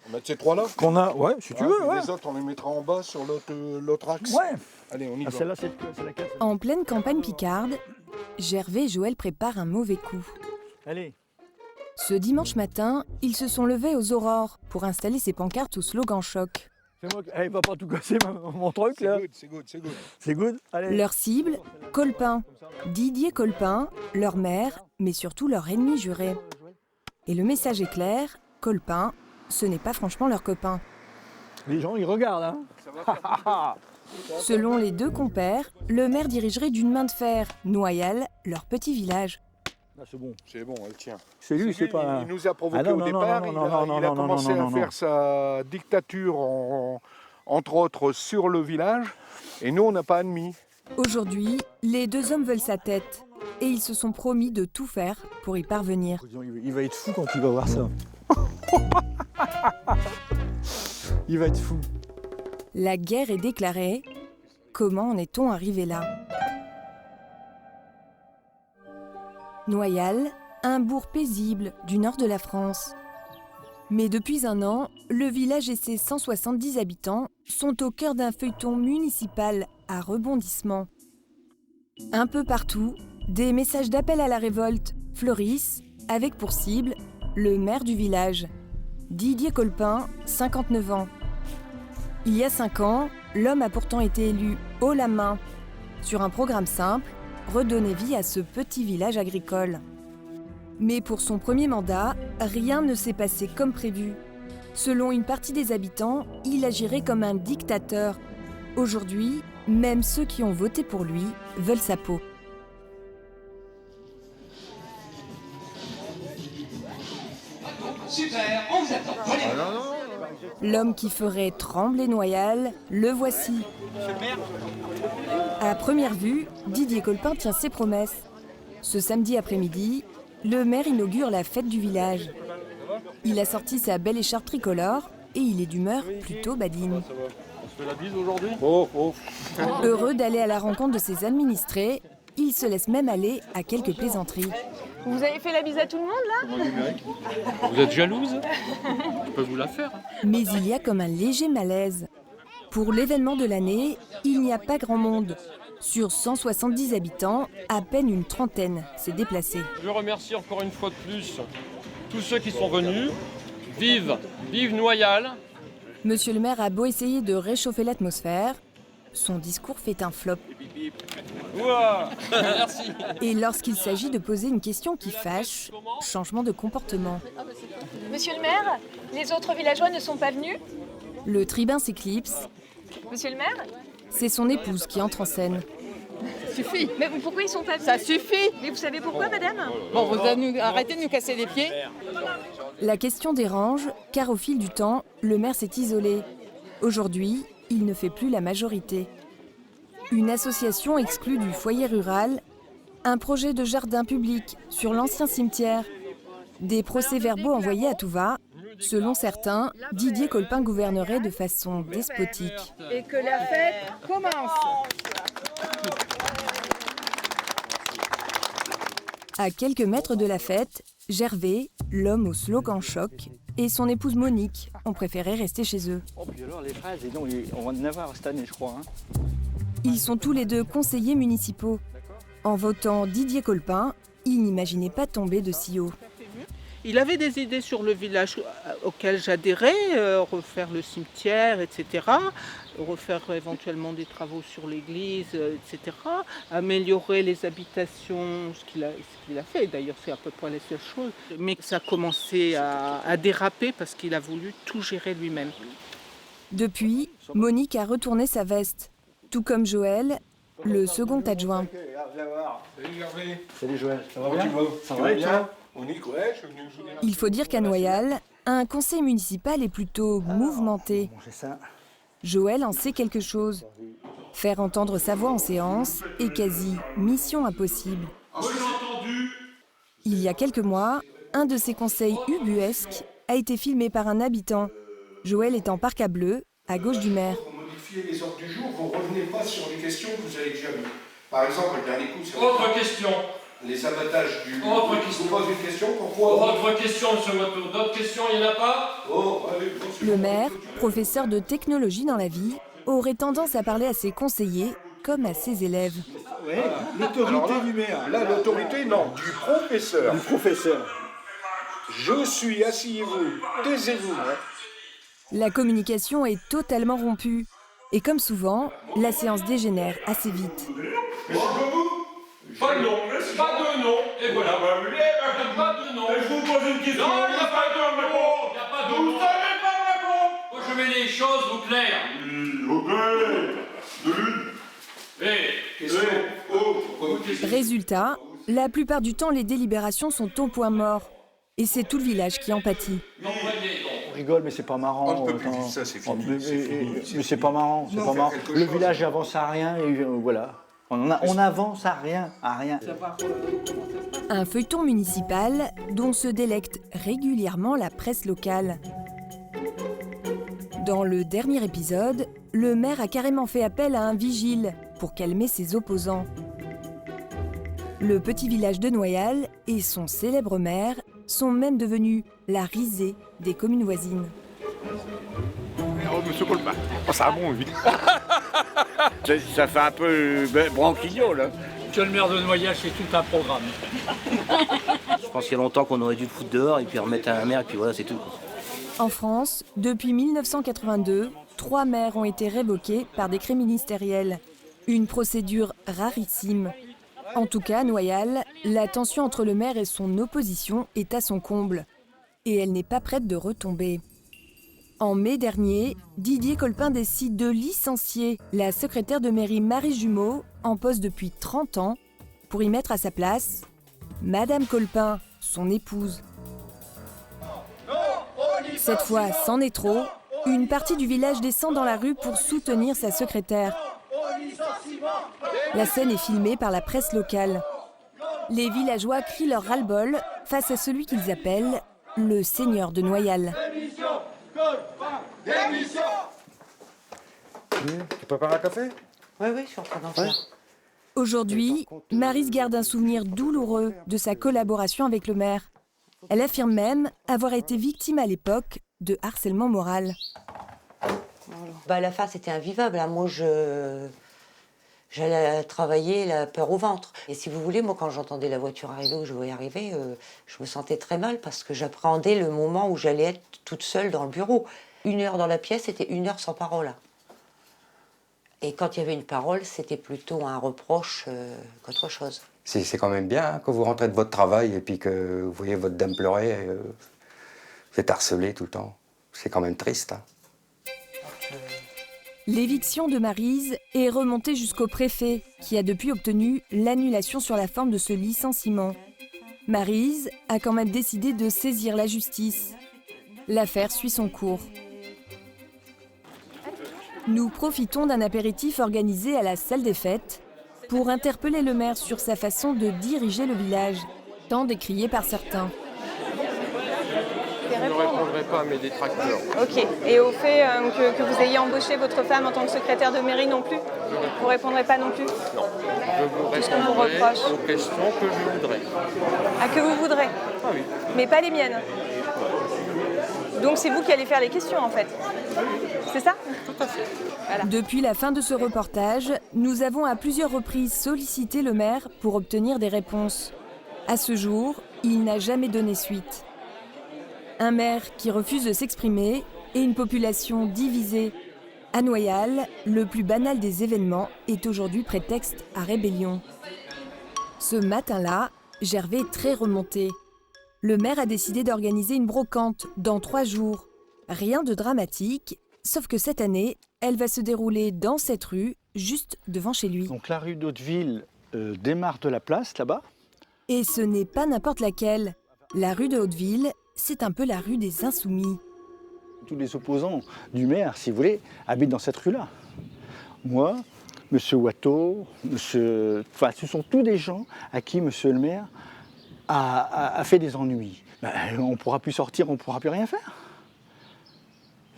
On met ces trois-là. Qu'on a, ouais, si tu veux, ouais. Les autres, on les mettra en bas sur l'autre axe. Ouais. Allez, on y va. Celle-là, c'est laquelle? En pleine campagne picarde, Gervais et Joël préparent un mauvais coup. Allez. Ce dimanche matin, ils se sont levés aux aurores pour installer ces pancartes au slogan choc. C'est moi qui... Eh, il va pas tout casser mon truc, là. C'est good. C'est good. Allez. Leur cible, Colpin. Didier Colpin, leur maire, mais surtout leur ennemi juré. Et le message est clair, Colpin, ce n'est pas franchement leur copain. Les gens, ils regardent, hein. Selon les deux compères, le maire dirigerait d'une main de fer Noyal, leur petit village. Là, c'est bon. C'est bon, elle tient. C'est lui, c'est pas... Il nous a provoqué au départ. Il a commencé à faire sa dictature, entre autres, sur le village. Et nous, on n'a pas admis. Aujourd'hui, les deux hommes veulent sa tête. Et ils se sont promis de tout faire pour y parvenir. Il va être fou quand il va voir ça. Il va être fou. La guerre est déclarée. Comment en est-on arrivé là ? Noyal, un bourg paisible du nord de la France. Mais depuis un an, le village et ses 170 habitants sont au cœur d'un feuilleton municipal à rebondissement. Un peu partout, des messages d'appel à la révolte fleurissent, avec pour cible le maire du village, Didier Colpin, 59 ans. Il y a 5 ans, l'homme a pourtant été élu haut la main sur un programme simple, redonner vie à ce petit village agricole. Mais pour son premier mandat, rien ne s'est passé comme prévu. Selon une partie des habitants, il agirait comme un dictateur. Aujourd'hui, même ceux qui ont voté pour lui veulent sa peau. Super, on vous attend. Venez. L'homme qui ferait trembler Noyal, le voici. À première vue, Didier Colpin tient ses promesses. Ce samedi après-midi, le maire inaugure la fête du village. Il a sorti sa belle écharpe tricolore et il est d'humeur plutôt badine. On se fait la bise aujourd'hui ? Heureux d'aller à la rencontre de ses administrés, il se laisse même aller à quelques plaisanteries. Vous avez fait la bise à tout le monde, là ? Vous êtes jalouse ? Je peux vous la faire. Mais il y a comme un léger malaise. Pour l'événement de l'année, il n'y a pas grand monde. Sur 170 habitants, à peine une trentaine s'est déplacée. Je remercie encore une fois de plus tous ceux qui sont venus. Vive Noyal. Monsieur le maire a beau essayer de réchauffer l'atmosphère, son discours fait un flop. Ouah, merci. Et lorsqu'il s'agit de poser une question qui fâche, changement de comportement. Monsieur le maire, les autres villageois ne sont pas venus ? Le tribun s'éclipse, Monsieur le maire ? c'est son épouse qui entre en scène. Ça suffit. Mais pourquoi ils sont pas venus ? Ça suffit. Mais vous savez pourquoi, madame ? Bon, arrêtez de nous casser les pieds. La question dérange, car au fil du temps, le maire s'est isolé. Aujourd'hui, il ne fait plus la majorité. Une association exclue du foyer rural, un projet de jardin public sur l'ancien cimetière, des procès-verbaux envoyés à tout va. Selon certains, Didier Colpin gouvernerait de façon despotique. Et que la fête commence. À quelques mètres de la fête, Gervais, l'homme au slogan choc, et son épouse Monique ont préféré rester chez eux. Oh, puis alors les fraises, on va en avoir cette année, je crois. Hein. Ils sont tous les deux conseillers municipaux. En votant Didier Colpin, ils n'imaginaient pas tomber de si haut. Il avait des idées sur le village auquel j'adhérais, refaire le cimetière, etc. Refaire éventuellement des travaux sur l'église, etc. Améliorer les habitations, ce qu'il a fait. D'ailleurs, c'est à peu près la seule chose. Mais ça a commencé à déraper parce qu'il a voulu tout gérer lui-même. Depuis, Monique a retourné sa veste. Tout comme Joël, le second adjoint. Salut Gervais. Salut Joël, ça va Comment bien? tu vas ? Ça va bien? Monique, ouais, je suis venu vous dire. Il faut dire qu'à Noyal, un conseil municipal est plutôt mouvementé. Bon, c'est ça. Joël en sait quelque chose. Faire entendre sa voix en séance est quasi mission impossible. Il y a quelques mois, un de ces conseils ubuesques a été filmé par un habitant. Joël est en parc à bleu, à gauche du maire. Pour modifier les ordres du jour, vous ne revenez pas sur les questions que vous avez déjà vues. Par exemple, le dernier coup, c'est... Autre question. les avantages du... Autre question. Je vous pose une question, pourquoi... Autre question, M. Watteau. D'autres questions, il n'y en a pas? Oh, allez, Le maire, professeur de technologie dans la vie, aurait tendance à parler à ses conseillers comme à ses élèves. Oui, l'autorité du maire. Là, l'autorité, non, du professeur. Du professeur. Je suis, asseyez-vous, taisez-vous. La communication est totalement rompue. Et comme souvent, la séance dégénère assez vite. Pas de nom, pas de nom, et voilà. Pas de nom. Je vous pose une question. Non, il n'y a pas de nom. Il n'y a pas de nom. Vous savez pas me répondre. Moi, je mets les choses au clair. Résultat, la plupart du temps, les délibérations sont au point mort. Et c'est tout le village qui en pâtit. Non, voyez, donc. On rigole, mais c'est pas marrant. On ne peut plus Attends. dire ça, c'est fini. Mais c'est pas marrant, c'est pas marrant. Le village avance à rien et voilà. On avance à rien, à rien. Un feuilleton municipal dont se délecte régulièrement la presse locale. Dans le dernier épisode, le maire a carrément fait appel à un vigile pour calmer ses opposants. Le petit village de Noyal et son célèbre maire sont même devenus la risée des communes voisines. Oh, monsieur Colpin, oh, ça a bon, lui. Ça fait un peu branquillot, là. Monsieur le maire de Noyal, c'est tout un programme. Je pense qu'il y a longtemps qu'on aurait dû le foutre dehors et puis remettre un maire et puis voilà, c'est tout. En France, depuis 1982, 3 maires ont été révoqués par décret ministériel. Une procédure rarissime. En tout cas, à Noyal, la tension entre le maire et son opposition est à son comble. Et elle n'est pas prête de retomber. En mai dernier, Didier Colpin décide de licencier la secrétaire de mairie Marie Jumeau, en poste depuis 30 ans, pour y mettre à sa place Madame Colpin, son épouse. Cette fois, c'en est trop. Une partie du village descend dans la rue pour soutenir sa secrétaire. La scène est filmée par la presse locale. Les villageois crient leur ras-le-bol face à celui qu'ils appellent le seigneur de Noyal. Tu prépares un café? Oui, je suis en train d'en faire. Aujourd'hui, Maryse garde un souvenir douloureux de sa collaboration avec le maire. Elle affirme même avoir été victime à l'époque de harcèlement moral. La phase était invivable. Moi, j'allais travailler la peur au ventre. Et si vous voulez, moi, quand j'entendais la voiture arriver ou je voyais arriver, je me sentais très mal parce que j'appréhendais le moment où j'allais être toute seule dans le bureau. 1 heure dans la pièce, c'était 1 heure sans parole. Et quand il y avait une parole, c'était plutôt un reproche qu'autre chose. C'est quand même bien hein, quand vous rentrez de votre travail et puis que vous voyez votre dame pleurer, vous êtes harcelé tout le temps. C'est quand même triste. Hein. L'éviction de Maryse est remontée jusqu'au préfet, qui a depuis obtenu l'annulation sur la forme de ce licenciement. Maryse a quand même décidé de saisir la justice. L'affaire suit son cours. Nous profitons d'un apéritif organisé à la salle des fêtes pour interpeller le maire sur sa façon de diriger le village, tant décrié par certains. Je ne répondrai pas à mes détracteurs. Ok. Et au fait que vous ayez embauché votre femme en tant que secrétaire de mairie non plus? Vous ne répondrez pas non plus? Non. Je vous Qu'est-ce qu'on vous répondrai reproche? aux questions que je voudrais. Ah, que vous voudrez? Ah oui. Mais pas les miennes. Donc c'est vous qui allez faire les questions en fait. C'est ça? Tout à fait. Voilà. Depuis la fin de ce reportage, nous avons à plusieurs reprises sollicité le maire pour obtenir des réponses. À ce jour, il n'a jamais donné suite. Un maire qui refuse de s'exprimer et une population divisée. À Noyal, le plus banal des événements est aujourd'hui prétexte à rébellion. Ce matin-là, Gervais est très remonté. Le maire a décidé d'organiser une brocante dans 3 jours. Rien de dramatique, sauf que cette année, elle va se dérouler dans cette rue, juste devant chez lui. Donc la rue d'Hauteville démarre de la place, là-bas. Et ce n'est pas n'importe laquelle. La rue de Hauteville, c'est un peu la rue des Insoumis. Tous les opposants du maire, si vous voulez, habitent dans cette rue-là. Moi, M. Watteau, ce sont tous des gens à qui M. le maire a fait des ennuis. On ne pourra plus sortir, on ne pourra plus rien faire.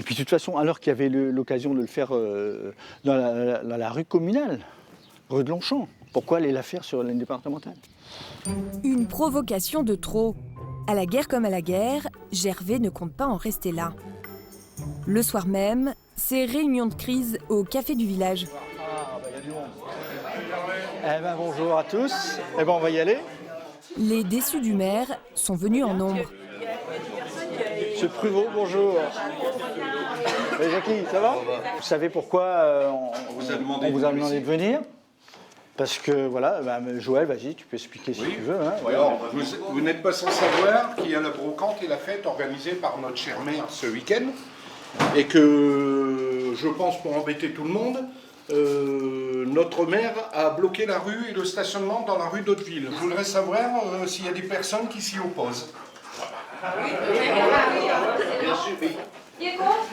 Et puis de toute façon, alors qu'il y avait l'occasion de le faire dans la rue communale, rue de Longchamp, Pourquoi aller la faire sur la départementale? Une provocation de trop. À la guerre comme à la guerre, Gervais ne compte pas en rester là. Le soir même, c'est réunion de crise au café du village. Eh ben bonjour à tous. Eh ben on va y aller. Les déçus du maire sont venus en nombre. Monsieur Pruvot, bonjour. Jackie, ça va? Vous savez pourquoi on vous a demandé de venir? Parce que voilà, Joël, vas-y, tu peux expliquer si tu veux. Hein, Alors, vous n'êtes pas sans savoir qu'il y a la brocante et la fête organisée par notre chère maire ce week-end. Et que, je pense pour embêter tout le monde, notre maire a bloqué la rue et le stationnement dans la rue d'Hauteville. Je voudrais savoir s'il y a des personnes qui s'y opposent. Oui, bien sûr, oui. Qui est contre?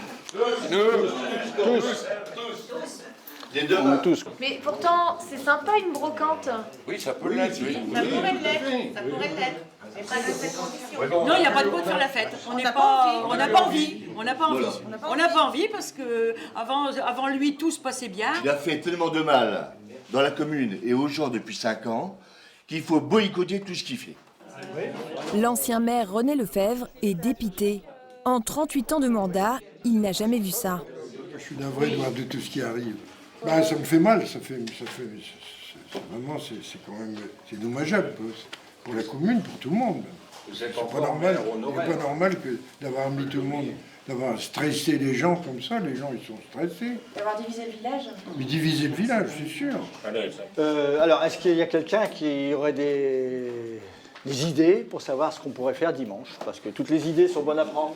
Tous. Les deux On est tous. Mais pourtant, c'est sympa une brocante. Oui, ça peut l'être. Oui. Ça pourrait l'être. Ça pourrait l'être. Mais pas de cette condition. Non, il n'y a pas de quoi de faire la fête. On n'a pas envie. On n'a pas envie parce que avant lui, tout se passait bien. Il a fait tellement de mal dans la commune et aux gens depuis 5 ans qu'il faut boycotter tout ce qu'il fait. L'ancien maire René Lefebvre est dépité. En 38 ans de mandat, il n'a jamais vu ça. Je suis navré de voir de tout ce qui arrive. Ben, ça me fait mal, vraiment, c'est quand même, c'est dommageable pour la commune, pour tout le monde. C'est pas normal, d'avoir mis tout le monde, d'avoir stressé les gens comme ça, les gens ils sont stressés. D'avoir divisé le village. Mais diviser le village, c'est sûr. Alors, est-ce qu'il y a quelqu'un qui aurait des idées pour savoir ce qu'on pourrait faire dimanche? Parce que toutes les idées sont bonnes à prendre.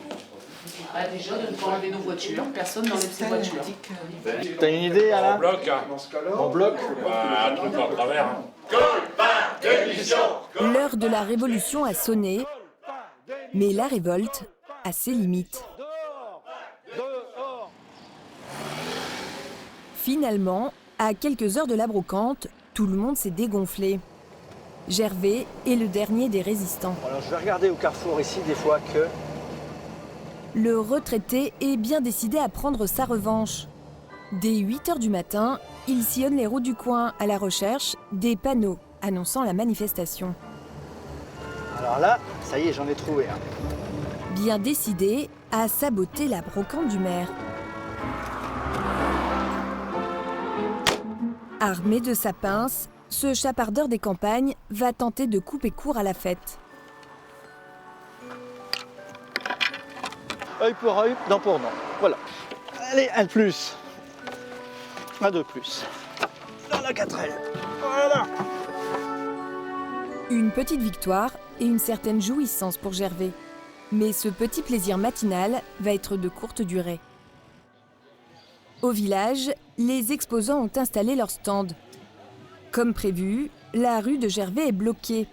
Déjà, de ne pas enlever nos voitures. Personne n'enlève ses voitures. T'as une idée, Alain? En bloc, hein. En bloc? Un truc en travers. Hein. L'heure de la révolution a sonné, mais la révolte a ses limites. Finalement, à quelques heures de la brocante, tout le monde s'est dégonflé. Gervais est le dernier des résistants. Alors, je vais regarder au carrefour ici des fois que... Le retraité est bien décidé à prendre sa revanche. Dès 8 h du matin, il sillonne les routes du coin à la recherche des panneaux annonçant la manifestation. Alors là, ça y est, j'en ai trouvé un. Bien décidé à saboter la brocante du maire. Armé de sa pince, ce chapardeur des campagnes va tenter de couper court à la fête. Œil pour œil, dent pour dent. Voilà. Allez, un de plus. Un de plus. Dans la 4L. Voilà. Une petite victoire et une certaine jouissance pour Gervais. Mais ce petit plaisir matinal va être de courte durée. Au village, les exposants ont installé leur stand. Comme prévu, la rue de Gervais est bloquée.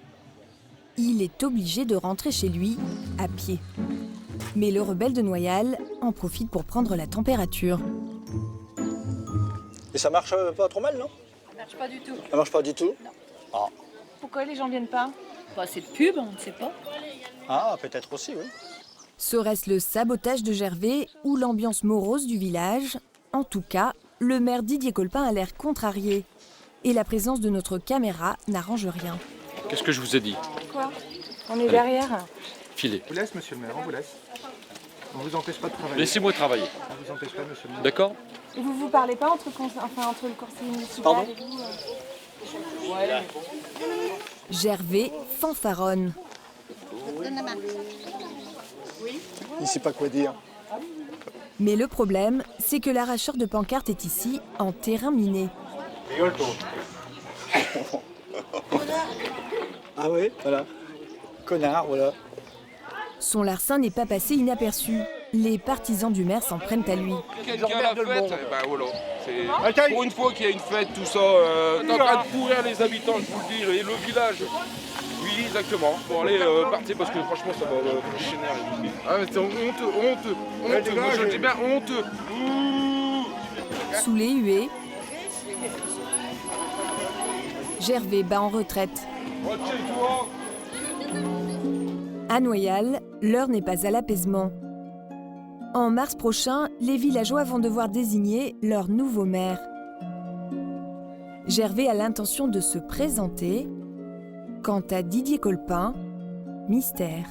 Il est obligé de rentrer chez lui à pied. Mais le rebelle de Noyal en profite pour prendre la température. Et ça marche pas trop mal, non? Ça marche pas du tout. Ça marche pas du tout? Non. Ah. Pourquoi les gens viennent pas? Pas assez de pub, on ne sait pas. Ah, peut-être aussi, oui. Serait-ce le sabotage de Gervais ou l'ambiance morose du village? En tout cas, le maire Didier Colpin a l'air contrarié. Et la présence de notre caméra n'arrange rien. Qu'est-ce que je vous ai dit? Quoi? On est derrière. Filez. On vous laisse, monsieur le maire, on vous laisse. On vous empêche pas de travailler. Laissez-moi travailler. On vous empêche pas, monsieur le maire. D'accord? Vous parlez pas entre le conseiller municipal Pardon? et vous Gervais fanfaronne. Il sait pas quoi dire. Mais le problème, c'est que l'arracheur de pancarte est ici en terrain miné. Ah oui, voilà. Connard, voilà. Son larcin n'est pas passé inaperçu. Les partisans du maire s'en prennent à lui. Quelqu'un à la fête, ben voilà. Pour une fois qu'il y a une fête, tout ça, t'es en train de pourrir les habitants, je vous le dis, et le village. Oui, exactement. Bon, allez, partez parce que franchement, ça va déchaîner. Ah, mais c'est honteux. Moi, je le dis bien, honteux. Sous les huées, Gervais bat en retraite. À Noyal, l'heure n'est pas à l'apaisement. En mars prochain, les villageois vont devoir désigner leur nouveau maire. Gervais a l'intention de se présenter. Quant à Didier Colpin, mystère.